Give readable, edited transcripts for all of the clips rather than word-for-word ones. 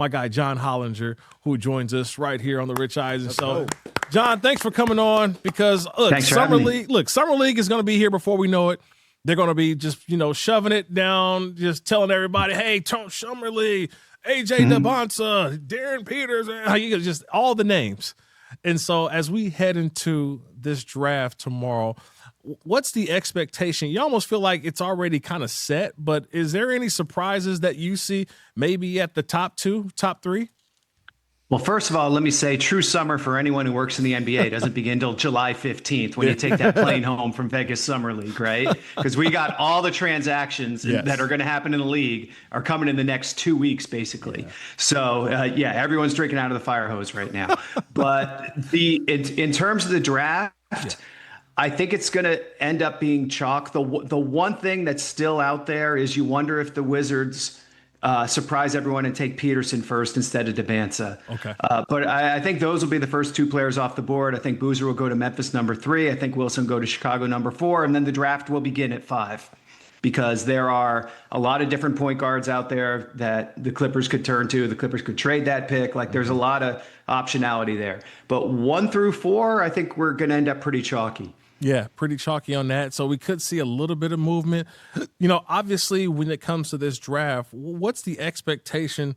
my guy John Hollinger, who joins us right here on the Rich Eisen Show. John, thanks for coming on because Summer League is going to be here before we know it. They're going to be just, shoving it down, just telling everybody, hey, Summer League, AJ DeBonsa, Darren Peters, just all the names. And so as we head into this draft tomorrow, what's the expectation? You almost feel like it's already kind of set, but is there any surprises that you see maybe at the top 2, top 3? Well, first of all, let me say true summer for anyone who works in the NBA doesn't begin till July 15th when you take that plane home from Vegas Summer League, right? Because we got all the transactions that are going to happen in the league are coming in the next 2 weeks, basically. Yeah. So, everyone's drinking out of the fire hose right now. But in terms of the draft, I think it's going to end up being chalk. The one thing that's still out there is you wonder if the Wizards surprise everyone and take Peterson first instead of DeBansa. Okay. But I think those will be the first 2 players off the board. I think Boozer will go to Memphis number 3. I think Wilson go to Chicago number 4. And then the draft will begin at 5 because there are a lot of different point guards out there that the Clippers could turn to. The Clippers could trade that pick. There's a lot of optionality there. But 1 through 4, I think we're going to end up pretty chalky. Yeah, pretty chalky on that. So we could see a little bit of movement. Obviously, when it comes to this draft, what's the expectation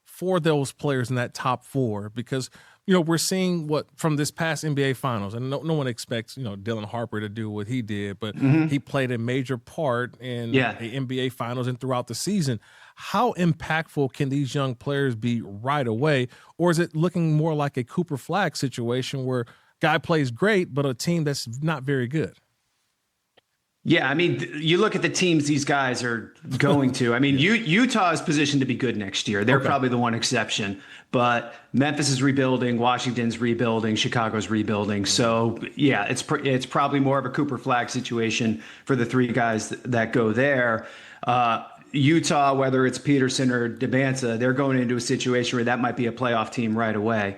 for those players in that top 4? Because, we're seeing what from this past NBA Finals, and no one expects, Dylan Harper to do what he did, but he played a major part in the NBA Finals and throughout the season. How impactful can these young players be right away? Or is it looking more like a Cooper Flag situation where guy plays great, but a team that's not very good? Yeah, you look at the teams these guys are going to. Utah is positioned to be good next year. They're probably the one exception. But Memphis is rebuilding, Washington's rebuilding, Chicago's rebuilding. So, it's probably more of a Cooper Flag situation for the 3 guys that go there. Utah, whether it's Peterson or DeBansa, they're going into a situation where that might be a playoff team right away.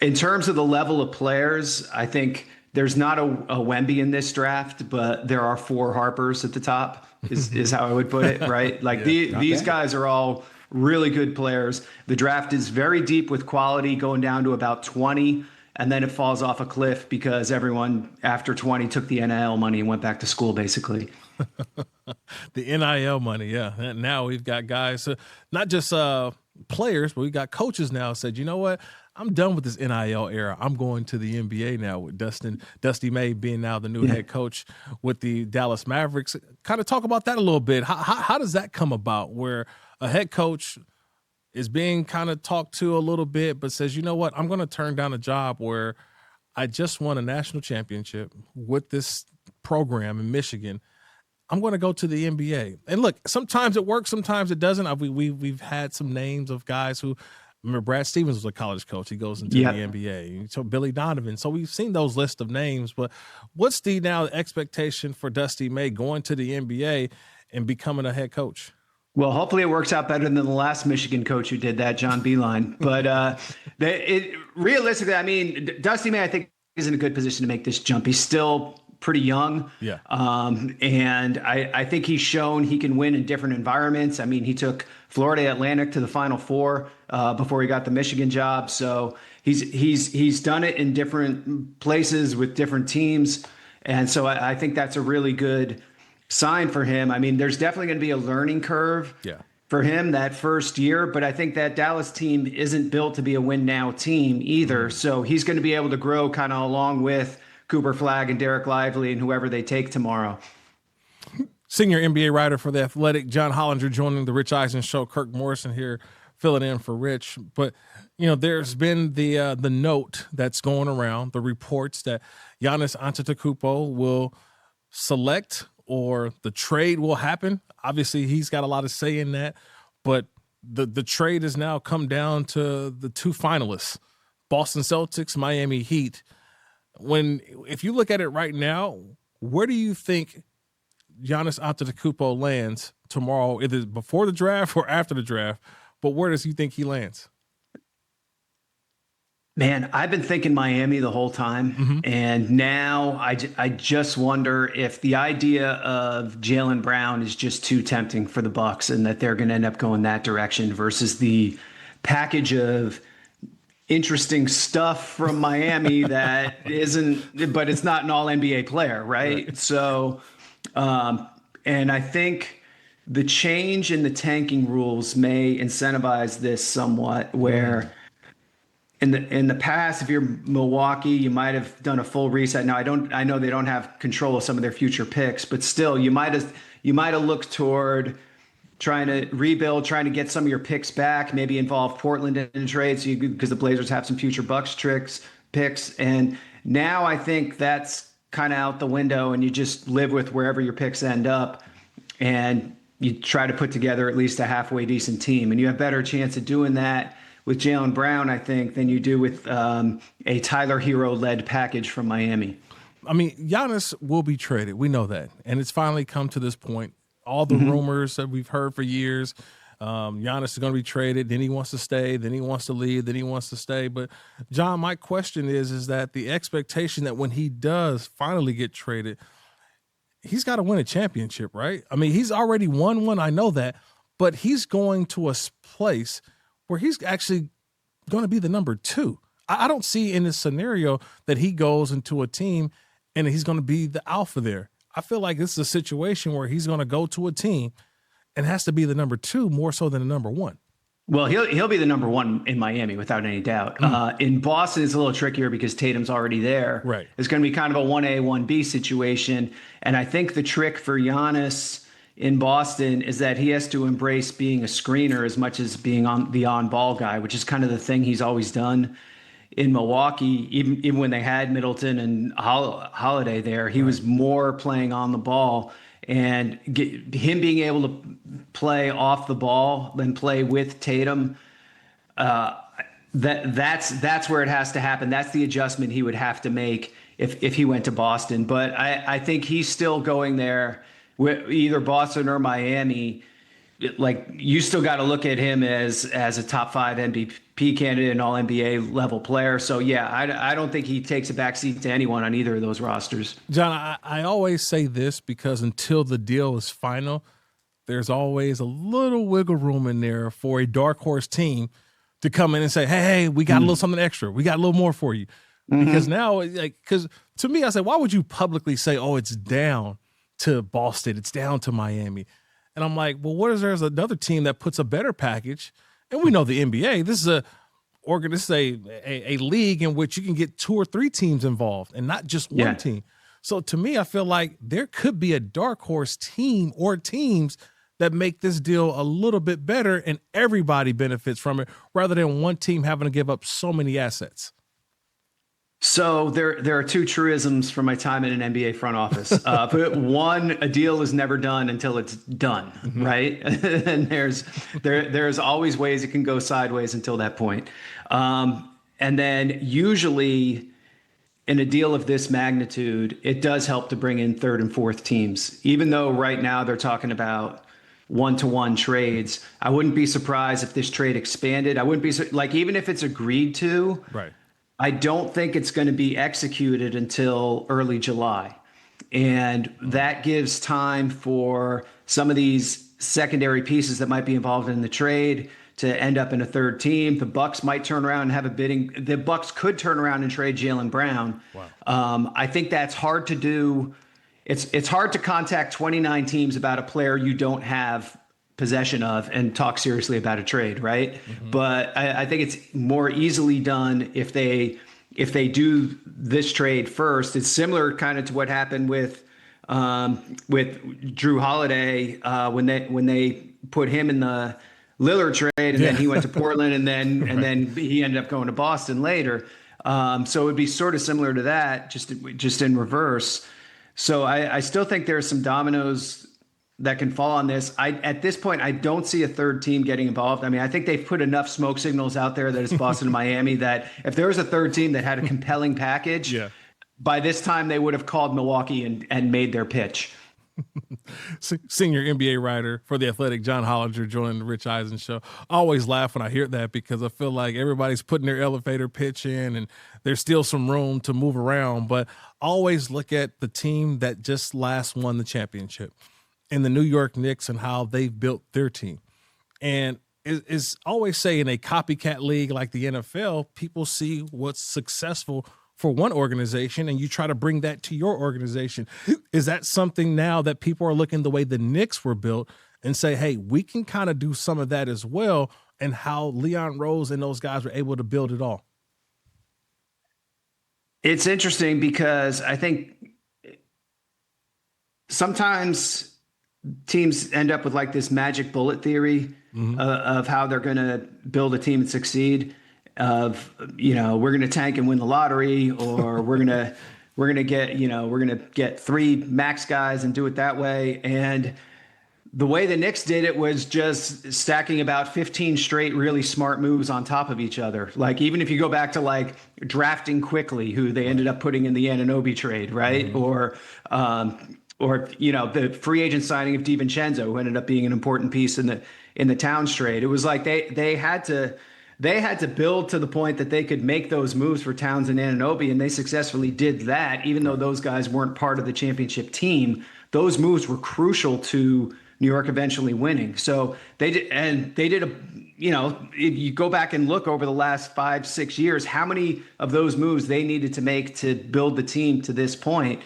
In terms of the level of players, I think there's not a Wemby in this draft, but there are 4 Harpers at the top is how I would put it, right? These guys are all really good players. The draft is very deep with quality going down to about 20, and then it falls off a cliff because everyone after 20 took the NIL money and went back to school, basically. The NIL money, yeah. And now we've got guys, not just players, but we got coaches now said, you know what? I'm done with this NIL era. I'm going to the NBA now with Dusty May being now the new head coach with the Dallas Mavericks. Kind of talk about that a little bit. How does that come about where a head coach is being kind of talked to a little bit, but says, you know what, I'm going to turn down a job where I just won a national championship with this program in Michigan. I'm going to go to the NBA. And look, sometimes it works, sometimes it doesn't. We've had some names of guys who, remember Brad Stevens was a college coach. He goes into the NBA. So Billy Donovan. So we've seen those list of names, but what's the expectation for Dusty May going to the NBA and becoming a head coach? Well, hopefully it works out better than the last Michigan coach who did that, John Beilein. But realistically, Dusty May, I think, is in a good position to make this jump. He's still pretty young. Yeah. And I think he's shown he can win in different environments. He took Florida Atlantic to the Final Four before he got the Michigan job. So he's done it in different places with different teams. And so I think that's a really good sign for him. There's definitely going to be a learning curve for him that first year, but I think that Dallas team isn't built to be a win now team either. So he's going to be able to grow kind of along with Cooper Flag and Derek Lively and whoever they take tomorrow. Senior NBA writer for The Athletic, John Hollinger, joining the Rich Eisen Show. Kirk Morrison here filling in for Rich. But, there's been the note that's going around, the reports that Giannis Antetokounmpo will select or the trade will happen. Obviously, he's got a lot of say in that. But the trade has now come down to the 2 finalists, Boston Celtics, Miami Heat. If you look at it right now, where do you think Giannis Antetokounmpo lands tomorrow, either before the draft or after the draft? But where does you think he lands? Man, I've been thinking Miami the whole time. And now I just wonder if the idea of Jaylen Brown is just too tempting for the Bucks and that they're going to end up going that direction versus the package of interesting stuff from Miami that isn't, but it's not an all NBA player. Right. So, and I think the change in the tanking rules may incentivize this somewhat, where in the past, if you're Milwaukee, you might have done a full reset. Now I know they don't have control of some of their future picks, but still you might have looked toward trying to rebuild, trying to get some of your picks back, maybe involve Portland in trades because the Blazers have some future Bucks picks. And now I think that's kind of out the window, and you just live with wherever your picks end up, and you try to put together at least a halfway decent team. And you have better chance of doing that with Jaylen Brown, I think, than you do with a Tyler Hero-led package from Miami. I mean, Giannis will be traded. We know that. And it's finally come to this point. All the rumors that we've heard for years, Giannis is going to be traded, then he wants to stay, then he wants to leave, then he wants to stay. But, John, my question is that the expectation that when he does finally get traded, he's got to win a championship, right? I mean, he's already won one, I know that, but he's going to a place where he's actually going to be the number 2. I don't see in this scenario that he goes into a team and he's going to be the alpha there. I feel like this is a situation where he's going to go to a team and has to be the number 2 more so than the number 1. Well, he'll be the number 1 in Miami without any doubt. In Boston, it's a little trickier because Tatum's already there. Right. It's going to be kind of a 1A, 1B situation. And I think the trick for Giannis in Boston is that he has to embrace being a screener as much as being the on-ball guy, which is kind of the thing he's always done in Milwaukee. Even when they had Middleton and Holiday there, he was more playing on the ball. And him being able to play off the ball than play with Tatum, that's where it has to happen. That's the adjustment he would have to make if he went to Boston. But I think he's still going there with either Boston or Miami. Like, you still got to look at him as a top 5 MVP candidate and all NBA level player. So yeah, I don't think he takes a backseat to anyone on either of those rosters. John, I always say this because until the deal is final, there's always a little wiggle room in there for a dark horse team to come in and say, hey, we got a little something extra. We got a little more for you. Because now, because to me, I say, why would you publicly say, oh, it's down to Boston, it's down to Miami? And I'm like, well, what is there's another team that puts a better package? And we know the NBA, this is a league in which you can get 2 or 3 teams involved and not just one team. So to me, I feel like there could be a dark horse team or teams that make this deal a little bit better and everybody benefits from it rather than one team having to give up so many assets. So there are 2 truisms from my time in an NBA front office. One, a deal is never done until it's done, right? And there's always ways it can go sideways until that point. And then usually in a deal of this magnitude, it does help to bring in 3rd and 4th teams. Even though right now they're talking about 1-to-1 trades, I wouldn't be surprised if this trade expanded. I wouldn't be even if it's agreed to. Right. I don't think it's going to be executed until early July. And that gives time for some of these secondary pieces that might be involved in the trade to end up in a 3rd team. The Bucks might turn around and have a bidding. The Bucks could turn around and trade Jaylen Brown. Wow. I think that's hard to do. It's hard to contact 29 teams about a player you don't have possession of and talk seriously about a trade, right? But I think it's more easily done if they do this trade first. It's similar kind of to what happened with Drew Holiday when they put him in the Lillard trade, and then he went to Portland, and then he ended up going to Boston later. So it would be sort of similar to that, just in reverse. So I still think there's some dominoes that can fall on this. At this point, I don't see a 3rd team getting involved. I mean, I think they've put enough smoke signals out there that it's Boston and Miami that if there was a 3rd team that had a compelling package, by this time they would have called Milwaukee and made their pitch. Senior NBA writer for The Athletic, John Hollinger, joining the Rich Eisen Show. I always laugh when I hear that because I feel like everybody's putting their elevator pitch in and there's still some room to move around. But always look at the team that just last won the championship, and the New York Knicks and how they've built their team. And is always say in a copycat league like the NFL, people see what's successful for one organization and you try to bring that to your organization. Is that something now that people are looking the way the Knicks were built and say, hey, we can kind of do some of that as well, and how Leon Rose and those guys were able to build it all? It's interesting because I think sometimes teams end up with like this magic bullet theory of how they're going to build a team and succeed. Of, we're going to tank and win the lottery, or we're going to get 3 max guys and do it that way. And the way the Knicks did it was just stacking about 15 straight really smart moves on top of each other. Like, even if you go back to like drafting Quickly, who they ended up putting in the Anunoby trade, right? Or the free agent signing of DiVincenzo, who ended up being an important piece in the Towns trade. It was like they had to build to the point that they could make those moves for Towns and Anunoby, and they successfully did that. Even though those guys weren't part of the championship team, those moves were crucial to New York eventually winning. So they did if you go back and look over the last 5-6 years, how many of those moves they needed to make to build the team to this point.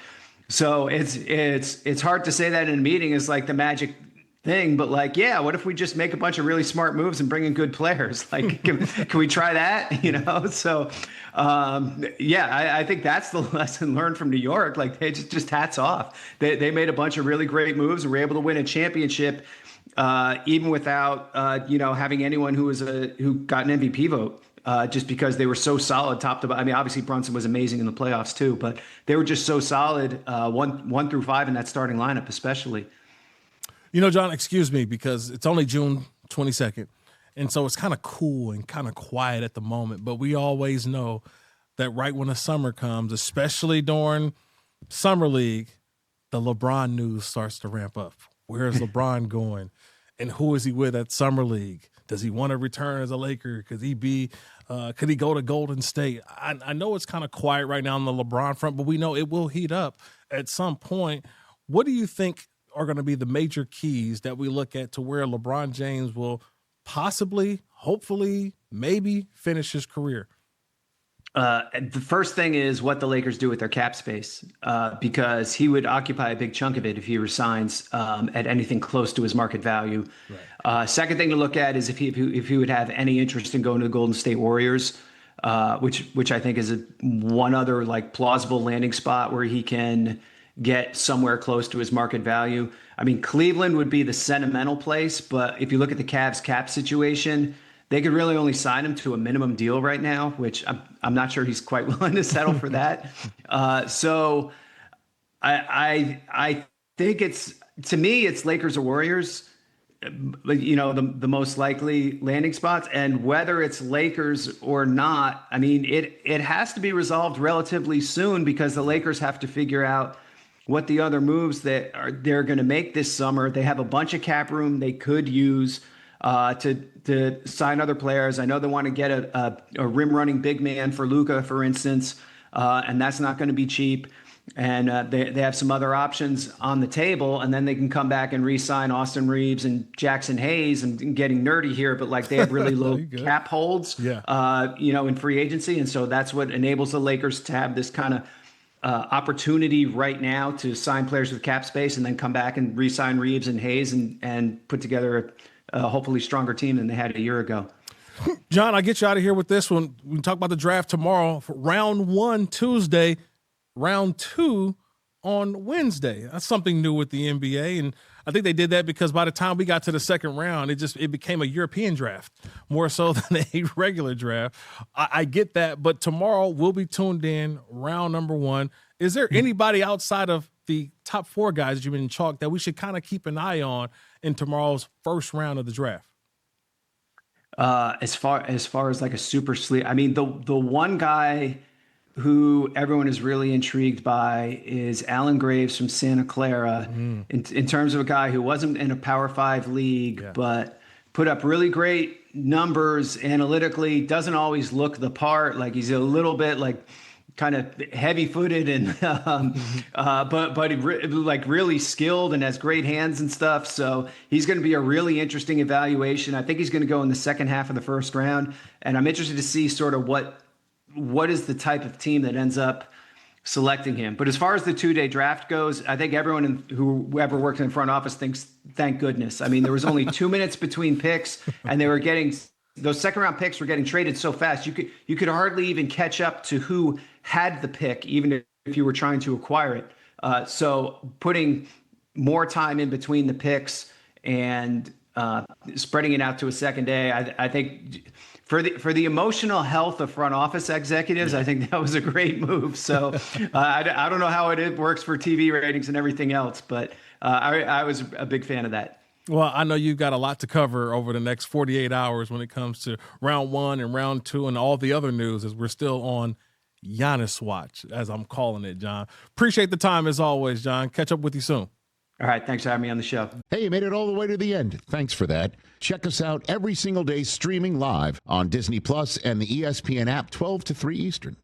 So it's hard to say that in a meeting is like the magic thing, but like, yeah, what if we just make a bunch of really smart moves and bring in good players? Like, can we try that? So, I think that's the lesson learned from New York. Like, they just hats off. They made a bunch of really great moves and were able to win a championship, even without, having anyone who got an MVP vote. Just because they were so solid top to bottom. I mean, obviously Brunson was amazing in the playoffs too, but they were just so solid, 1 through 5 in that starting lineup, especially. John, excuse me, because it's only June 22nd, and so it's kind of cool and kind of quiet at the moment, but we always know that right when the summer comes, especially during Summer League, the LeBron news starts to ramp up. Where is LeBron going, and who is he with at Summer League? Does he want to return as a Laker? Could he go to Golden State? I know it's kind of quiet right now on the LeBron front, but we know it will heat up at some point. What do you think are going to be the major keys that we look at to where LeBron James will possibly, hopefully, maybe finish his career? The first thing is what the Lakers do with their cap space, because he would occupy a big chunk of it if he resigns at anything close to his market value. Right. Second thing to look at is if he would have any interest in going to the Golden State Warriors, which I think is one other like plausible landing spot where he can get somewhere close to his market value. I mean, Cleveland would be the sentimental place, but if you look at the Cavs cap situation, they could really only sign him to a minimum deal right now, which I'm not sure he's quite willing to settle for that. So I think to me, it's Lakers or Warriors, the most likely landing spots. And whether it's Lakers or not, I mean, it has to be resolved relatively soon, because the Lakers have to figure out what the other moves that they're going to make this summer. They have a bunch of cap room they could use to sign other players. I know they want to get a rim running big man for Luka, for instance, and that's not going to be cheap. And they have some other options on the table, and then they can come back and re-sign Austin Reeves and Jackson Hayes. And getting nerdy here, but like they have really low cap holds, in free agency, and so that's what enables the Lakers to have this kind of opportunity right now to sign players with cap space, and then come back and re-sign Reeves and Hayes and put together a hopefully stronger team than they had a year ago. John, I'll get you out of here with this one. We can talk about the draft tomorrow. Round 1 Tuesday, round 2 on Wednesday. That's something new with the NBA, and I think they did that because by the time we got to the second round, it became a European draft more so than a regular draft. I get that, but tomorrow we'll be tuned in, round number 1. Is there anybody outside of the top 4 guys that you've been in chalk that we should kind of keep an eye on in tomorrow's first round of the draft? As far as like a super sleep, I mean, the one guy who everyone is really intrigued by is Alan Graves from Santa Clara, in terms of a guy who wasn't in a Power 5 league, but put up really great numbers analytically, doesn't always look the part. Like he's a little bit like kind of heavy-footed and but like really skilled and has great hands and stuff. So he's going to be a really interesting evaluation. I think he's going to go in the second half of the first round, and I'm interested to see sort of what is the type of team that ends up selecting him. But as far as the 2-day draft goes, I think everyone whoever works in the front office thinks, thank goodness. I mean, there was only 2 minutes between picks, and they were getting those second round picks were getting traded so fast. You could hardly even catch up to who had the pick, even if you were trying to acquire it. So putting more time in between the picks and spreading it out to a second day, I think for the emotional health of front office executives, I think that was a great move. So I don't know how it works for TV ratings and everything else, but I was a big fan of that. Well, I know you've got a lot to cover over the next 48 hours when it comes to round 1 and round 2 and all the other news, as we're still on Giannis watch, as I'm calling it, John. Appreciate the time as always, John. Catch up with you soon. All right. Thanks for having me on the show. Hey, you made it all the way to the end. Thanks for that. Check us out every single day streaming live on Disney Plus and the ESPN app 12 to 3 Eastern.